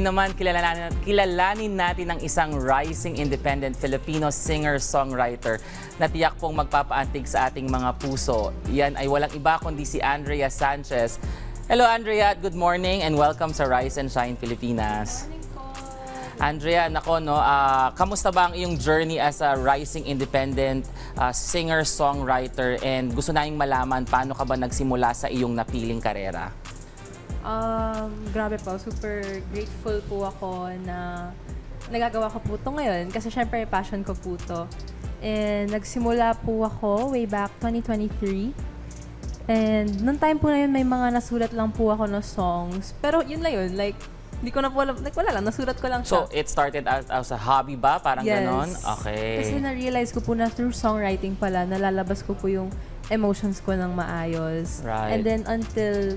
Ngayon naman, kilalanin natin ang isang rising independent Filipino singer-songwriter na tiyak pong magpapaantig sa ating mga puso. Yan ay walang iba kundi si Andrea Sanchez. Hello Andrea, good morning and welcome sa Rise and Shine Pilipinas. Andrea, nako no, kamusta ba ang iyong journey as a rising independent singer-songwriter and gusto nating malaman paano ka ba nagsimula sa iyong napiling karera? Grabe po, super grateful po ako na nagagawa ko po ito ngayon kasi syempre passion ko po ito. And nagsimula po ako way back 2023. And noong time po na yun, may mga nasulat lang po ako na songs. Pero yun lang yun, like, hindi ko na po alam, like wala lang, nasulat ko lang siya. So, it started as a hobby ba? Parang yes. ganon? Okay. Kasi na-realize ko po na through songwriting pala, nalalabas ko po yung emotions ko ng maayos. Right. And then until,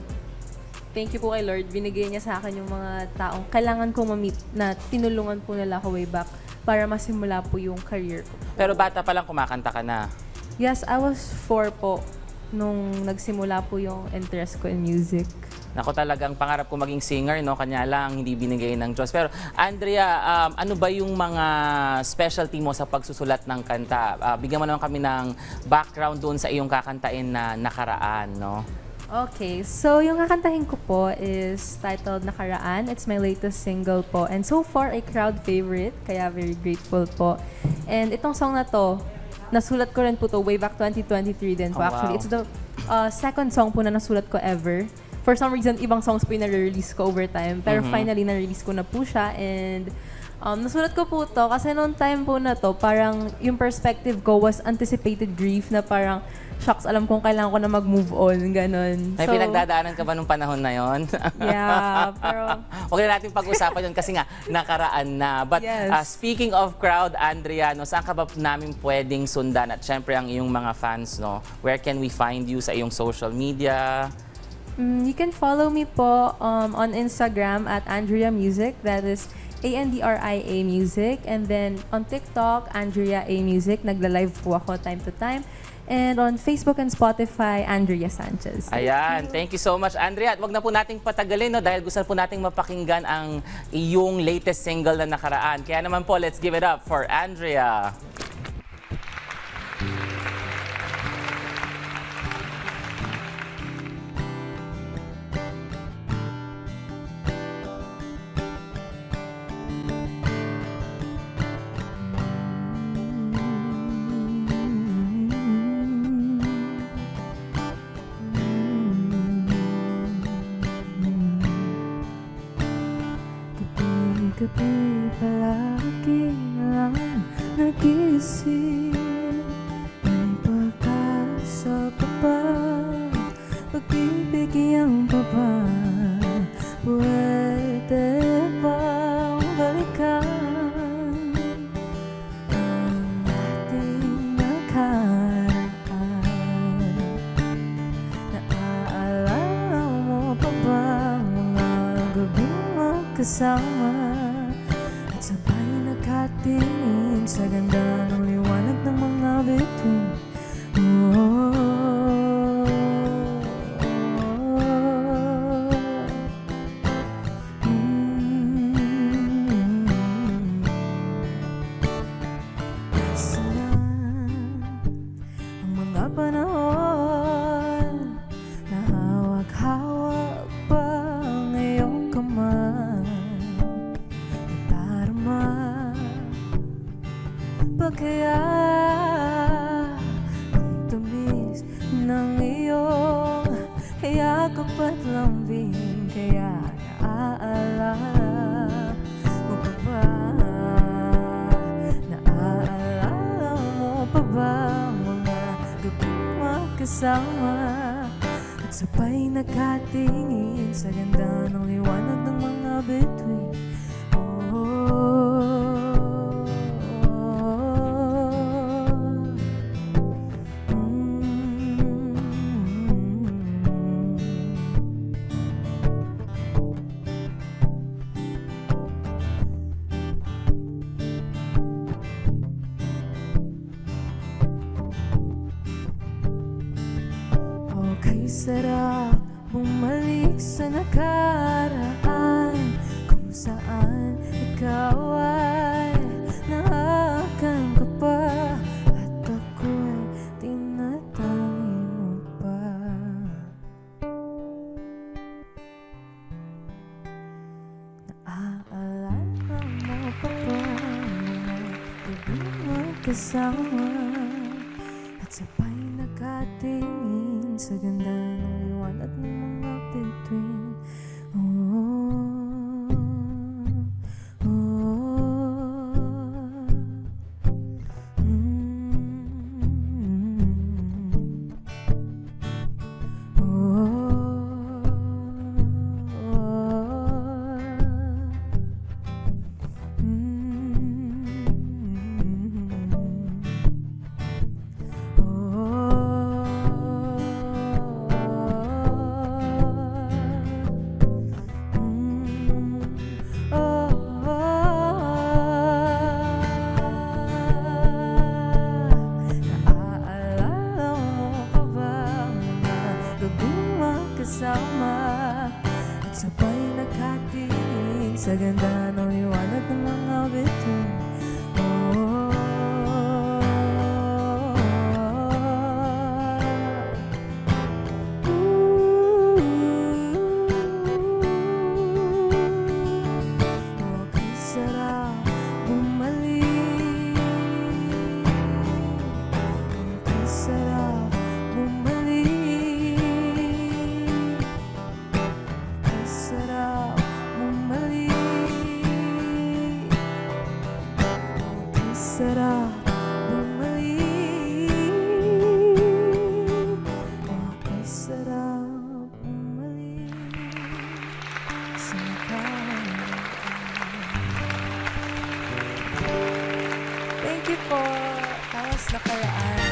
thank you po kay Lord, binigay niya sa akin yung mga taong kailangan ko ma-meet na tinulungan po nila ako way back para masimula po yung career ko. Pero bata pa lang kumakanta ka na? Yes, I was 4 po nung nagsimula po yung interest ko in music. Nako, talagang pangarap ko maging singer, no? Kanya lang, hindi binigay ng Diyos. Pero Andrea, ano ba yung mga specialty mo sa pagsusulat ng kanta? Bigyan mo naman kami ng background doon sa iyong kakantain na nakaraan, no? Okay, so yung kakantahin ko po is titled Nakaraan. It's my latest single po. And so far, a crowd favorite, kaya very grateful po. And itong song na to, nasulat ko rin po to way back 2023 din po. Oh, Actually, wow. it's the second song po na nasulat ko ever. For some reason, ibang songs po yung na-release ko over time. Pero finally, na-release ko na po siya. And nasulat ko po to kasi noong time po na to, parang yung perspective ko was anticipated grief na parang, shucks, alam kong kailangan ko na mag-move on, ganon. May pinagdadaanan ka ba nung panahon na yon? Yeah, pero... Huwag na natin pag-usapan yun kasi nga, nakaraan na. But Yes. speaking of crowd, Andrea, no, saan ka ba namin pwedeng sundan? At syempre ang iyong mga fans, no? Where can we find you sa iyong social media? You can follow me po on Instagram at Andrea Music. That is ANDRIA Music. And then on TikTok, Andrea A Music. Nagla-live po ako time to time. And on Facebook and Spotify, Andrea Sanchez. Ayan, thank you so much, Andrea. At wag na po nating patagalin, no, dahil gusto na po nating mapakinggan ang iyong latest single na nakaraan. Kaya naman po, let's give it up for Andrea. Gabi palagi lang nag-iisip. May pagkasa pa ba? Pagbibigyan pa ba? Pwede bang balikan ang ating nakaraan? Naaalala mo pa ba mga gabing magkasama? At sabay nagkatingin sa ganda ng liwanag ng mga bituin. Asa na ang mga panahon na hawak-hawak pa ang iyong kamay? Pa kaya ang tamis ng iyong yakap at lambing? Kaya naaalala mo pa ba? Naaalala mo pa ba mga gabing magkasama? At sabay nagkatingin sa ganda ng liwanag ng mga bituin. Okay, sarap bumalik sa nakaraan. Kung saan ikaw ay naakan ka pa at ako'y tinatangi mo pa. Naaalala mo pa ba mga magkasama at sabay nakatingin sa ganda ng liwanag ng mga bituin? Kasama at sabay nakatingin sa ganda ng liwanag ng mga bituin. Okay, sarap bumalik. Okay, sarap bumalik. Sarap bumalik. Okay, sarap bumalik. Okay, sarap bumalik sa nakaraan. Thank you po. Tapos nakaraan.